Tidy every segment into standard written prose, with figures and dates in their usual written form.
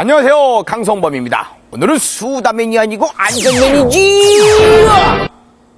안녕하세요, 강성범입니다. 오늘은 수다맨이 아니고 안전맨이지.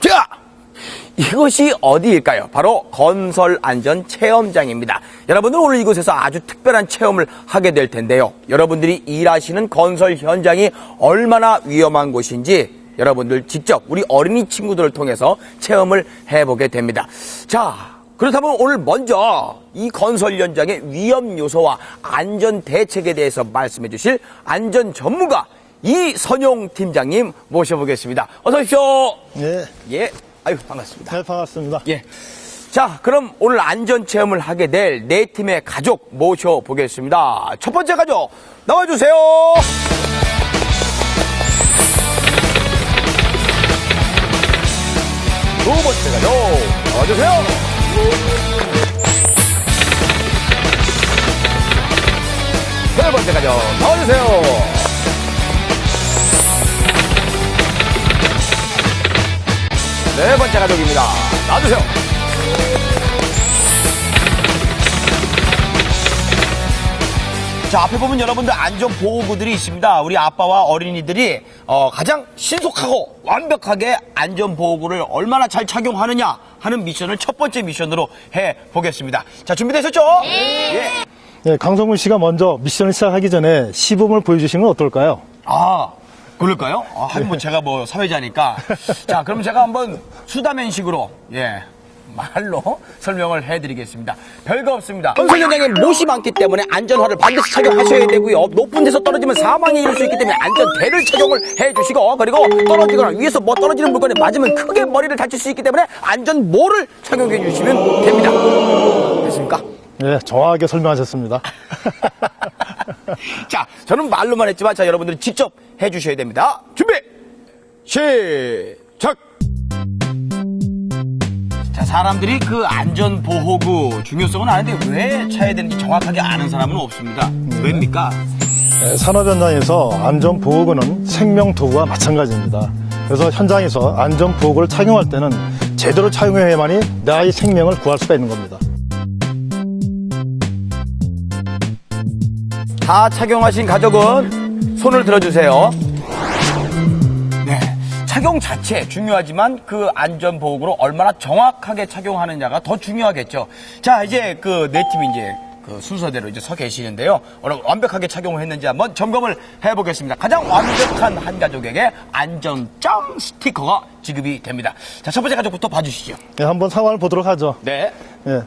자, 이것이 어디일까요? 바로 건설안전체험장입니다. 여러분들 오늘 이곳에서 아주 특별한 체험을 하게 될 텐데요. 여러분들이 일하시는 건설 현장이 얼마나 위험한 곳인지 여러분들 직접 우리 어린이 친구들을 통해서 체험을 해보게 됩니다. 자, 그렇다면 오늘 먼저 이 건설 현장의 위험 요소와 안전 대책에 대해서 말씀해 주실 안전 전문가 이선용 팀장님 모셔보겠습니다. 어서 오십시오. 예. 예. 아유, 반갑습니다. 네, 반갑습니다. 예. 자, 그럼 오늘 안전 체험을 하게 될 네 팀의 가족 모셔보겠습니다. 첫 번째 가족 나와주세요. 두 번째 가족 나와주세요. 세 번째 가족 나와주세요. 네 번째 가족입니다. 나와주세요. 자, 앞에 보면 여러분들 안전보호구들이 있습니다. 우리 아빠와 어린이들이 가장 신속하고 완벽하게 안전보호구를 얼마나 잘 착용하느냐 하는 미션을 첫 번째 미션으로 해보겠습니다. 자, 준비되셨죠? 네. 예. 예, 강성문 씨가 먼저 미션을 시작하기 전에 시범을 보여주시면 어떨까요? 아, 그럴까요? 하긴 뭐 제가 뭐 사회자니까. 자, 그럼 제가 한번 수다맨식으로, 예, 말로 설명을 해드리겠습니다. 별거 없습니다. 건설 현장에 못이 많기 때문에 안전화를 반드시 착용하셔야 되고요. 높은 데서 떨어지면 사망이 이를 수 있기 때문에 안전대를 착용을 해주시고, 그리고 떨어지거나 위에서 뭐 떨어지는 물건에 맞으면 크게 머리를 다칠 수 있기 때문에 안전모를 착용해 주시면 됩니다. 됐습니까? 예, 정확하게 설명하셨습니다. 자, 저는 말로만 했지만, 자, 여러분들은 직접 해주셔야 됩니다. 준비! 시작! 자, 사람들이 그 안전보호구 중요성은 아는데 왜 차야 되는지 정확하게 아는 사람은 없습니다. 왜입니까? 예, 산업 현장에서 안전보호구는 생명도구와 마찬가지입니다. 그래서 현장에서 안전보호구를 착용할 때는 제대로 착용해야만이 나의 생명을 구할 수가 있는 겁니다. 다 착용하신 가족은 손을 들어주세요. 네, 착용 자체 중요하지만 그 안전보호구를 얼마나 정확하게 착용하느냐가 더 중요하겠죠. 자, 이제 그 네 팀이 이제 그 순서대로 이제 서 계시는데요. 오늘 완벽하게 착용을 했는지 한번 점검을 해보겠습니다. 가장 완벽한 한 가족에게 안전짱 스티커가 지급이 됩니다. 자, 첫 번째 가족부터 봐주시죠. 예, 한번 상황을 보도록 하죠. 네. 예,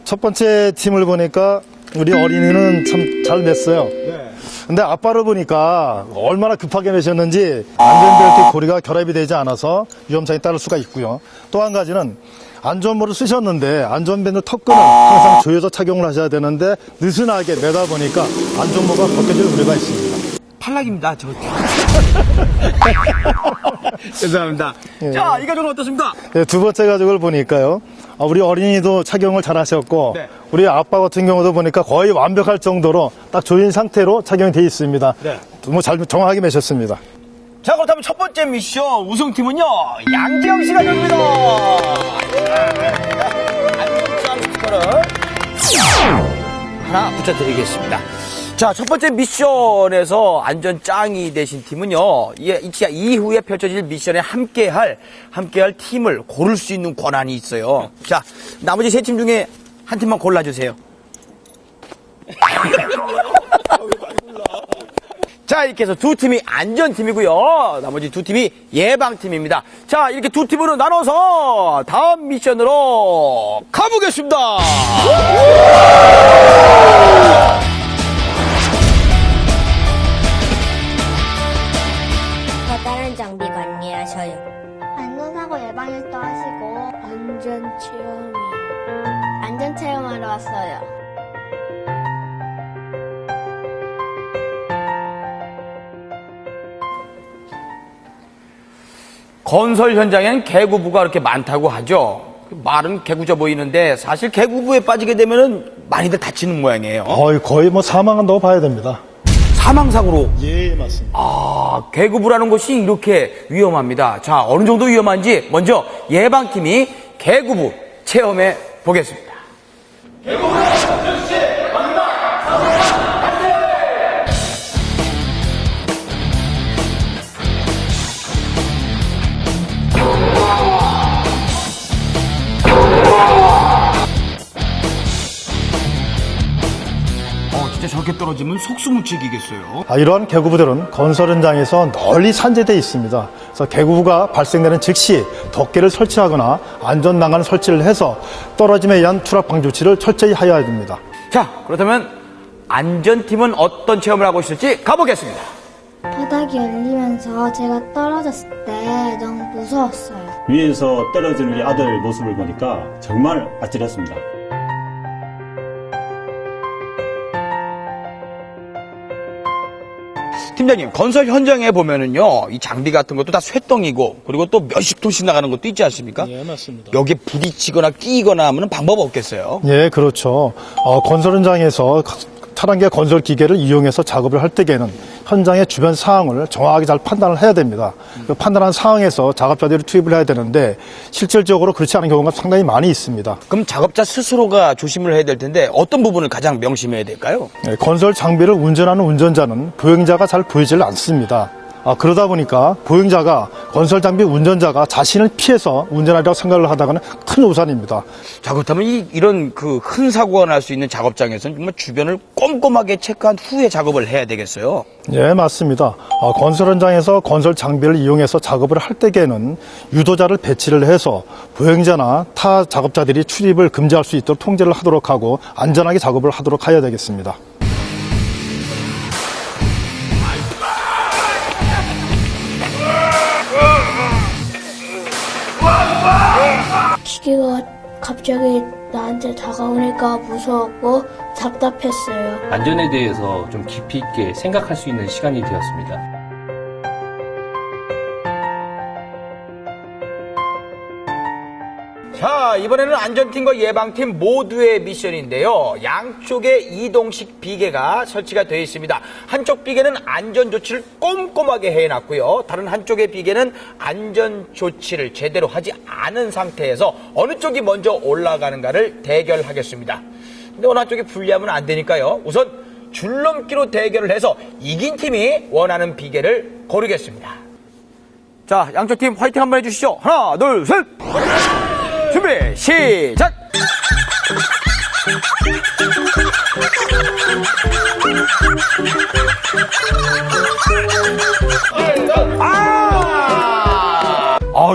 첫 번째 팀을 보니까 우리 어린이는 참 잘 맸어요. 네. 근데 아빠를 보니까 얼마나 급하게 매셨는지 안전벨트 고리가 결합이 되지 않아서 위험성이 따를 수가 있고요. 또 한 가지는 안전모를 쓰셨는데 안전벨트 턱끈을 항상 조여서 착용을 하셔야 되는데 느슨하게 매다 보니까 안전모가 벗겨질 우려가 있습니다. 탈락입니다. 저. 죄송합니다. 예. 자, 이 가족은 어떻습니까? 네, 두 번째 가족을 보니까요. 우리 어린이도 착용을 잘 하셨고, 네. 우리 아빠 같은 경우도 보니까 거의 완벽할 정도로 딱 조인 상태로 착용이 되어 있습니다. 네. 뭐 잘 정확하게 매셨습니다. 자, 그렇다면 첫 번째 미션 우승팀은요, 양재영 씨 가족입니다. 안전짱 스티커를 하나 붙여드리겠습니다. 자, 첫 번째 미션에서 안전짱이 되신 팀은요, 이후에 펼쳐질 미션에 함께할 팀을 고를 수 있는 권한이 있어요. 자, 나머지 세 팀 중에 한 팀만 골라주세요. 자, 이렇게 해서 두 팀이 안전팀이고요. 나머지 두 팀이 예방팀입니다. 자, 이렇게 두 팀으로 나눠서 다음 미션으로 가보겠습니다. 다른 장비 관리하셔요. 안전사고 예방일도 하시고 안전체험이요. 안전체험하러 왔어요. 건설 현장에는 개구부가 그렇게 많다고 하죠. 말은 개구져 보이는데 사실 개구부에 빠지게 되면은 많이들 다치는 모양이에요. 거의 뭐 사망한다고 봐야 됩니다. 사망사고로. 예, 맞습니다. 아, 개구부라는 것이 이렇게 위험합니다. 자, 어느 정도 위험한지 먼저 예방팀이 개구부 체험해 보겠습니다. 개구부 저렇게 떨어지면 속수무책이겠어요. 이러한 개구부들은 건설 현장에서 널리 산재되어 있습니다. 그래서 개구부가 발생되는 즉시 덮개를 설치하거나 안전난간을 설치를 해서 떨어짐에 의한 추락 방지 조치를 철저히 하여야 됩니다. 자, 그렇다면 안전팀은 어떤 체험을 하고 있을지 가보겠습니다. 바닥이 열리면서 제가 떨어졌을 때 너무 무서웠어요. 위에서 떨어지는 우리 아들 모습을 보니까 정말 아찔했습니다. 팀장님, 건설 현장에 보면은요, 이 장비 같은 것도 다 쇠덩이고, 그리고 또 몇십 톤씩 나가는 것도 있지 않습니까? 예, 맞습니다. 여기에 부딪히거나 끼거나 하면 방법 없겠어요? 예, 그렇죠. 건설 현장에서 차량계 건설 기계를 이용해서 작업을 할 때에는 현장의 주변 상황을 정확하게 잘 판단을 해야 됩니다. 그 판단한 상황에서 작업자들이 투입을 해야 되는데 실질적으로 그렇지 않은 경우가 상당히 많이 있습니다. 그럼 작업자 스스로가 조심을 해야 될 텐데 어떤 부분을 가장 명심해야 될까요? 예, 건설 장비를 운전하는 운전자는 보행자가 잘 보이질 않습니다. 그러다 보니까 보행자가 건설 장비 운전자가 자신을 피해서 운전하려고 생각을 하다가는 큰 오산입니다. 자, 그렇다면 이런 그 큰 사고가 날 수 있는 작업장에서는 정말 주변을 꼼꼼하게 체크한 후에 작업을 해야 되겠어요? 예, 맞습니다. 건설 현장에서 건설 장비를 이용해서 작업을 할 때에는 유도자를 배치를 해서 보행자나 타 작업자들이 출입을 금지할 수 있도록 통제를 하도록 하고 안전하게 작업을 하도록 해야 되겠습니다. 기계가 갑자기 나한테 다가오니까 무서웠고 답답했어요. 안전에 대해서 좀 깊이 있게 생각할 수 있는 시간이 되었습니다. 자, 이번에는 안전팀과 예방팀 모두의 미션인데요. 양쪽에 이동식 비계가 설치가 되어 있습니다. 한쪽 비계는 안전조치를 꼼꼼하게 해놨고요. 다른 한쪽의 비계는 안전조치를 제대로 하지 않은 상태에서 어느 쪽이 먼저 올라가는가를 대결하겠습니다. 근데 어느 한쪽이 불리하면 안 되니까요. 우선 줄넘기로 대결을 해서 이긴 팀이 원하는 비계를 고르겠습니다. 자, 양쪽 팀 화이팅 한번 해주시죠. 하나, 둘, 셋! 준비, 시작!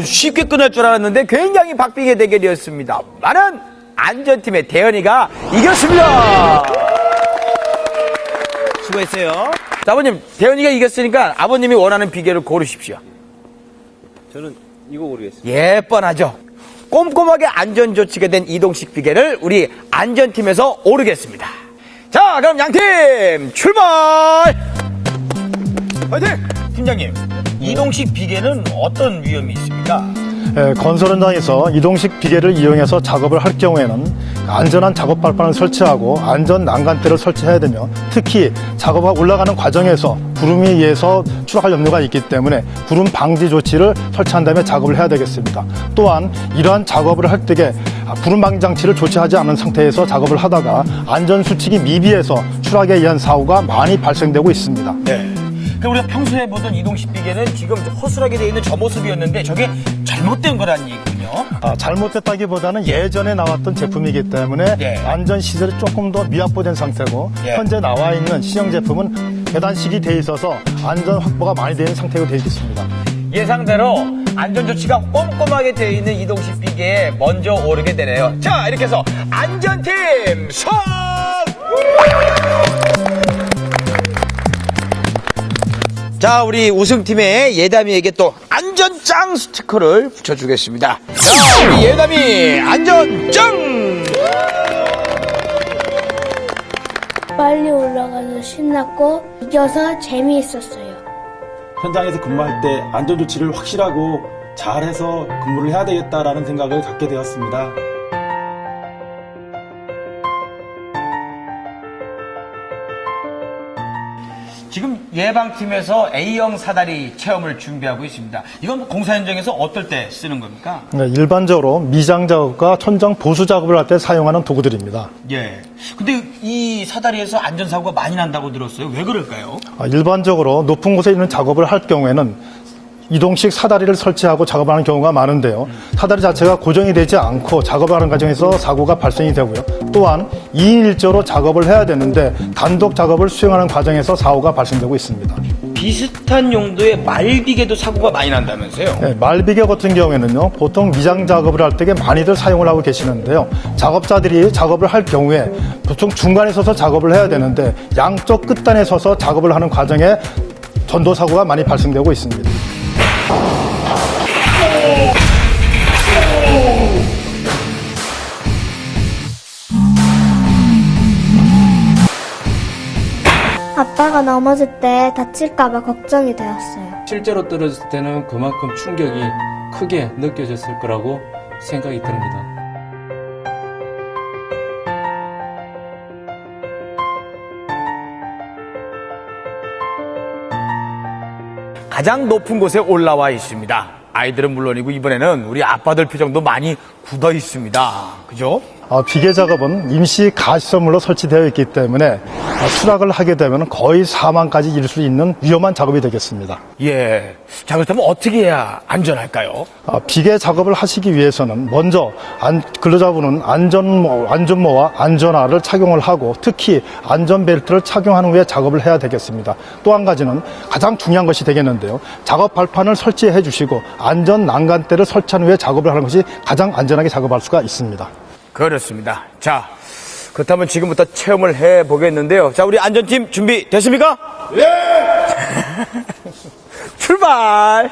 쉽게 끝날 줄 알았는데 굉장히 박빙의 대결이었습니다. 나는 안전팀의 대현이가 이겼습니다. 수고했어요. 자, 아버님, 대현이가 이겼으니까 아버님이 원하는 비계를 고르십시오. 저는 이거 고르겠습니다. 예, 뻔하죠. 꼼꼼하게 안전조치가 된 이동식 비계를 우리 안전팀에서 오르겠습니다. 자, 그럼 양팀 출발! 화이팅! 팀장님, 이동식 비계는 어떤 위험이 있습니까? 예, 건설 현장에서 이동식 비계를 이용해서 작업을 할 경우에는 안전한 작업 발판을 설치하고 안전 난간대를 설치해야 되며 특히 작업하고 올라가는 과정에서 구름에 의해서 추락할 염려가 있기 때문에 구름 방지 조치를 설치한 다음에 작업을 해야 되겠습니다. 또한 이러한 작업을 할 때에 구름 방지 장치를 조치하지 않은 상태에서 작업을 하다가 안전 수칙이 미비해서 추락에 의한 사고가 많이 발생되고 있습니다. 네. 그럼 우리가 평소에 보던 이동식 비계는 지금 허술하게 되어 있는 저 모습이었는데 저게 잘못된 거란 얘기군요. 잘못됐다기보다는 예전에 나왔던 제품이기 때문에 예. 안전 시설이 조금 더 미확보된 상태고 예. 현재 나와 있는 시형 제품은 계단식이 돼 있어서 안전 확보가 많이 되는 상태로 되어 있습니다. 예상대로 안전조치가 꼼꼼하게 되어 있는 이동식 비계에 먼저 오르게 되네요. 자, 이렇게 해서 안전팀 선! 자, 우리 우승팀의 예담이에게 또 안전짱 스티커를 붙여주겠습니다. 자, 우리 예담이 안전짱! 빨리 올라가서 신났고 이겨서 재미있었어요. 현장에서 근무할 때 안전조치를 확실하고 잘해서 근무를 해야 되겠다라는 생각을 갖게 되었습니다. 지금 예방팀에서 A형 사다리 체험을 준비하고 있습니다. 이건 공사 현장에서 어떨 때 쓰는 겁니까? 네, 일반적으로 미장 작업과 천장 보수 작업을 할 때 사용하는 도구들입니다. 예. 근데 이 사다리에서 안전사고가 많이 난다고 들었어요. 왜 그럴까요? 일반적으로 높은 곳에 있는 작업을 할 경우에는 이동식 사다리를 설치하고 작업하는 경우가 많은데요. 사다리 자체가 고정이 되지 않고 작업하는 과정에서 사고가 발생이 되고요. 또한 2인 1조로 작업을 해야 되는데 단독 작업을 수행하는 과정에서 사고가 발생되고 있습니다. 비슷한 용도의 말비계도 사고가 많이 난다면서요? 네, 말비계 같은 경우에는요, 보통 미장 작업을 할 때 많이들 사용을 하고 계시는데요. 작업자들이 작업을 할 경우에 보통 중간에 서서 작업을 해야 되는데 양쪽 끝단에 서서 작업을 하는 과정에 전도사고가 많이 발생되고 있습니다. 아빠가 넘어질 때 다칠까봐 걱정이 되었어요. 실제로 떨어졌을 때는 그만큼 충격이 크게 느껴졌을 거라고 생각이 듭니다. 가장 높은 곳에 올라와 있습니다. 아이들은 물론이고 이번에는 우리 아빠들 표정도 많이 굳어 있습니다. 그죠? 비계 작업은 임시 가시설물로 설치되어 있기 때문에 추락을 하게 되면 거의 사망까지 이를 수 있는 위험한 작업이 되겠습니다. 예. 자, 그렇다면 어떻게 해야 안전할까요? 비계 작업을 하시기 위해서는 먼저 근로자분은 안전모와 안전화를 착용을 하고 특히 안전벨트를 착용한 후에 작업을 해야 되겠습니다. 또 한 가지는 가장 중요한 것이 되겠는데요. 작업 발판을 설치해 주시고 안전 난간대를 설치한 후에 작업을 하는 것이 가장 안전하게 작업할 수가 있습니다. 그렇습니다. 자, 그렇다면 지금부터 체험을 해보겠는데요. 자, 우리 안전팀 준비됐습니까? 예! 출발!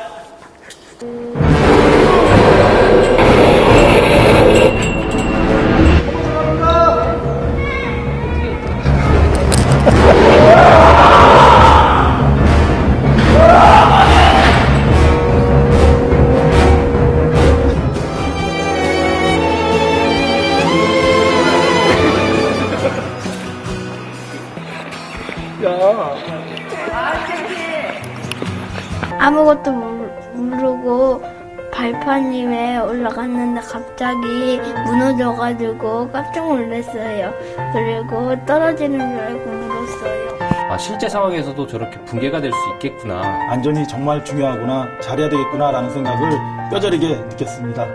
아무것도 모르고 발판 위에 올라갔는데 갑자기 무너져가지고 깜짝 놀랐어요. 그리고 떨어지는 줄 알고 울었어요. 실제 상황에서도 저렇게 붕괴가 될 수 있겠구나. 안전이 정말 중요하구나, 잘해야 되겠구나라는 생각을 뼈저리게 느꼈습니다.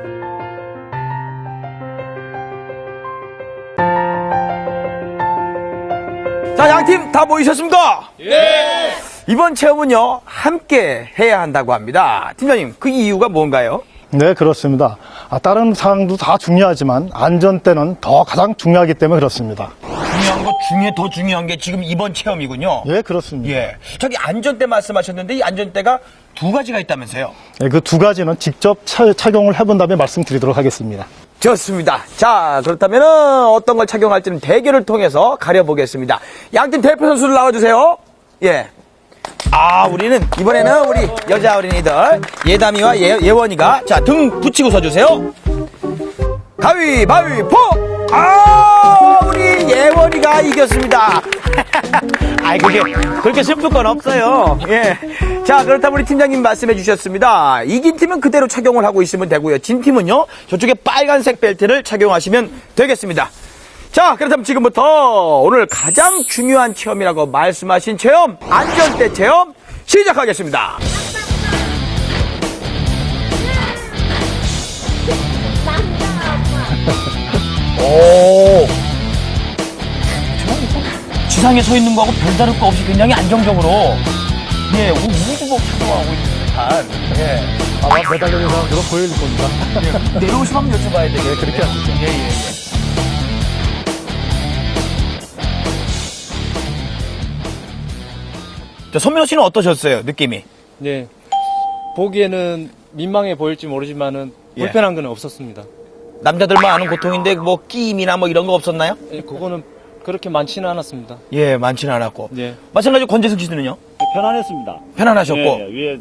자, 양팀 다 모이셨습니까? 예! 이번 체험은요, 함께 해야 한다고 합니다. 팀장님, 그 이유가 뭔가요? 네, 그렇습니다. 다른 사항도 다 중요하지만 안전대는 가장 중요하기 때문에 그렇습니다. 중요한 거 더 중요한 게 지금 이번 체험이군요. 예, 그렇습니다. 예. 저기 안전대 말씀하셨는데 이 안전대가 두 가지가 있다면서요? 네, 그 두 가지는 직접 착용을 해본 다음에 말씀드리도록 하겠습니다. 좋습니다. 자, 그렇다면은 어떤 걸 착용할지는 대결을 통해서 가려보겠습니다. 양팀 대표 선수를 나와주세요. 예. 우리는 이번에는 우리 여자 어린이들 예담이와 예원이가 자, 등 붙이고 서주세요. 가위바위보! 우리 예원이가 이겼습니다. 그렇게 슬플 건 없어요. 예. 자, 그렇다면 우리 팀장님 말씀해 주셨습니다. 이긴 팀은 그대로 착용을 하고 있으면 되고요. 진 팀은요, 저쪽에 빨간색 벨트를 착용하시면 되겠습니다. 자, 그렇다면 지금부터 오늘 가장 중요한 체험이라고 말씀하신 체험, 안전대 체험 시작하겠습니다. 오. 지상에 서 있는 거하고 별다를 거 없이 굉장히 안정적으로, 예, 우주복 착용하고 있는 듯한, 예. 아마 매달리는 사람들은 보일 겁니다. 내려오시면 한번 여쭤봐야 되겠네요. 네, 그렇게 하시죠. 예. 자, 손민호 씨는 어떠셨어요, 느낌이? 네. 보기에는 민망해 보일지 모르지만은 불편한 건 없었습니다. 남자들만 아는 고통인데 뭐 끼임이나 뭐 이런 거 없었나요? 예, 그거는 그렇게 많지는 않았습니다. 예, 많지는 않았고. 예. 마찬가지로 권재승 씨는요? 편안했습니다. 편안하셨고. 예, 위에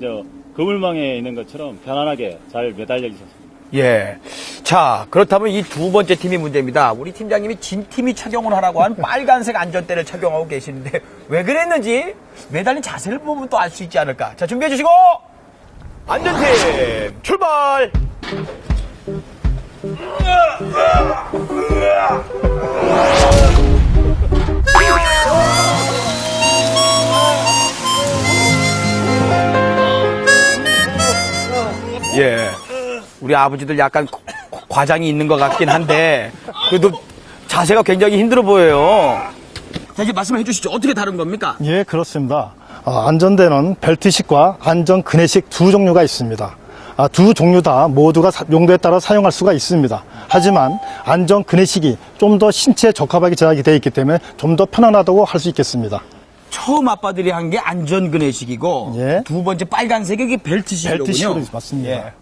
그물망에 있는 것처럼 편안하게 잘 매달려 있었습니다. 예. 자, 그렇다면 이 두 번째 팀이 문제입니다. 우리 팀장님이 진 팀이 착용을 하라고 한 빨간색 안전대를 착용하고 계시는데 왜 그랬는지 매달린 자세를 보면 또 알 수 있지 않을까. 자, 준비해 주시고 안전팀 출발. 예. 우리 아버지들 약간 과장이 있는 것 같긴 한데, 그래도 자세가 굉장히 힘들어 보여요. 자, 이제 말씀해 주시죠. 어떻게 다른 겁니까? 예, 그렇습니다. 안전대는 벨트식과 안전 그네식 두 종류가 있습니다. 두 종류 다 모두가 용도에 따라 사용할 수가 있습니다. 하지만 안전 그네식이 좀 더 신체에 적합하게 제작이 되어 있기 때문에 좀 더 편안하다고 할 수 있겠습니다. 처음 아빠들이 한 게 안전그네식이고, 예. 두 번째 빨간색이 이게 벨트식이로군요. 벨트식으로 맞습니다. 예.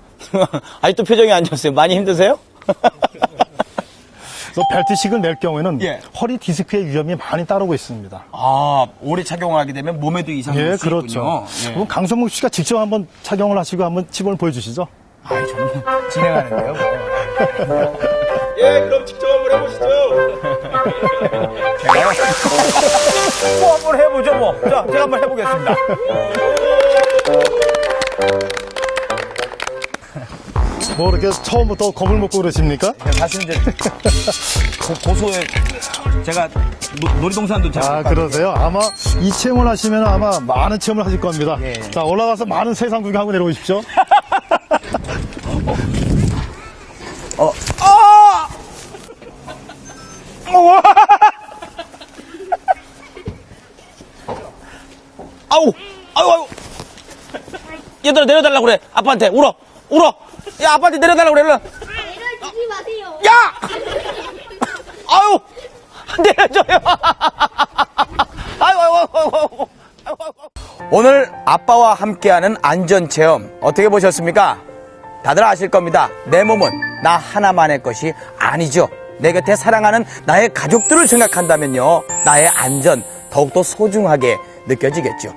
아직도 표정이 안 좋으세요. 많이 힘드세요? 그래서 벨트식을 낼 경우에는 예. 허리 디스크의 위험이 많이 따르고 있습니다. 오래 착용하게 되면 몸에도 이상이 예, 올 수 그렇죠. 있군요. 예. 그럼 강성묵 씨가 직접 한번 착용을 하시고 한번 시범을 보여주시죠. 아이, 저는 진행하는데요. 뭐. 예, 그럼 직접 한번 해보시죠. 제가요? 뭐 한번 해보죠, 뭐. 자, 제가 한번 해보겠습니다. 뭐 이렇게 처음부터 겁을 먹고 그러십니까? 사실 이제 고소에 제가 놀이동산도 잘 그러세요? 아마 이 체험을 하시면 아마 많은 체험을 하실 겁니다. 예. 자, 올라가서 많은 세상 구경하고 내려오십시오. 아우, 아우. 얘들아, 내려달라고 그래. 아빠한테 울어. 야, 아빠한테 내려달라고 그래. 내려주지 마세요. 야! 아유! 내려줘요! 아유. 오늘 아빠와 함께하는 안전체험 어떻게 보셨습니까? 다들 아실 겁니다. 내 몸은 나 하나만의 것이 아니죠. 내 곁에 사랑하는 나의 가족들을 생각한다면요, 나의 안전 더욱더 소중하게 느껴지겠죠.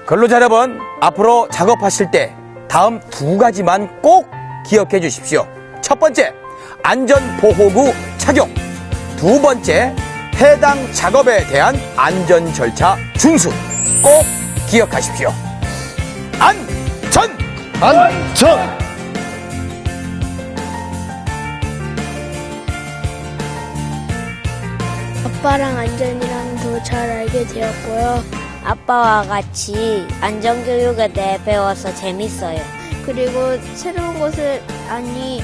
근로자 여러분, 앞으로 작업하실 때 다음 두 가지만 꼭 기억해 주십시오. 첫 번째, 안전보호구 착용. 두 번째, 해당 작업에 대한 안전 절차 준수. 꼭 기억하십시오. 안전! 아빠랑 안전이랑도 잘 알게 되었고요. 아빠와 같이 안전교육에 대해 배워서 재밌어요. 그리고 새로운 것을 아니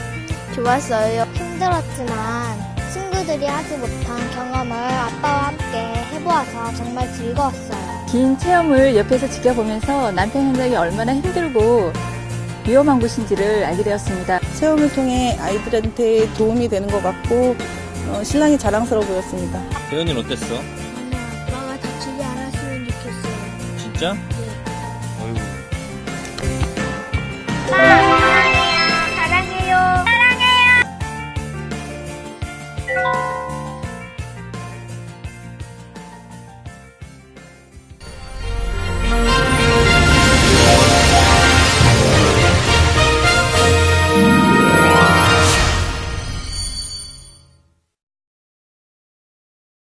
좋았어요. 힘들었지만 친구들이 하지 못한 경험을 아빠와 함께 해보아서 정말 즐거웠어요. 긴 체험을 옆에서 지켜보면서 남편 현장이 얼마나 힘들고 위험한 곳인지를 알게 되었습니다. 체험을 통해 아이들한테 도움이 되는 것 같고 신랑이 자랑스러워 보였습니다. 대현이는 어땠어? 저는 아빠가 다치지 않았으면 좋겠어요. 진짜? 네. 어이구.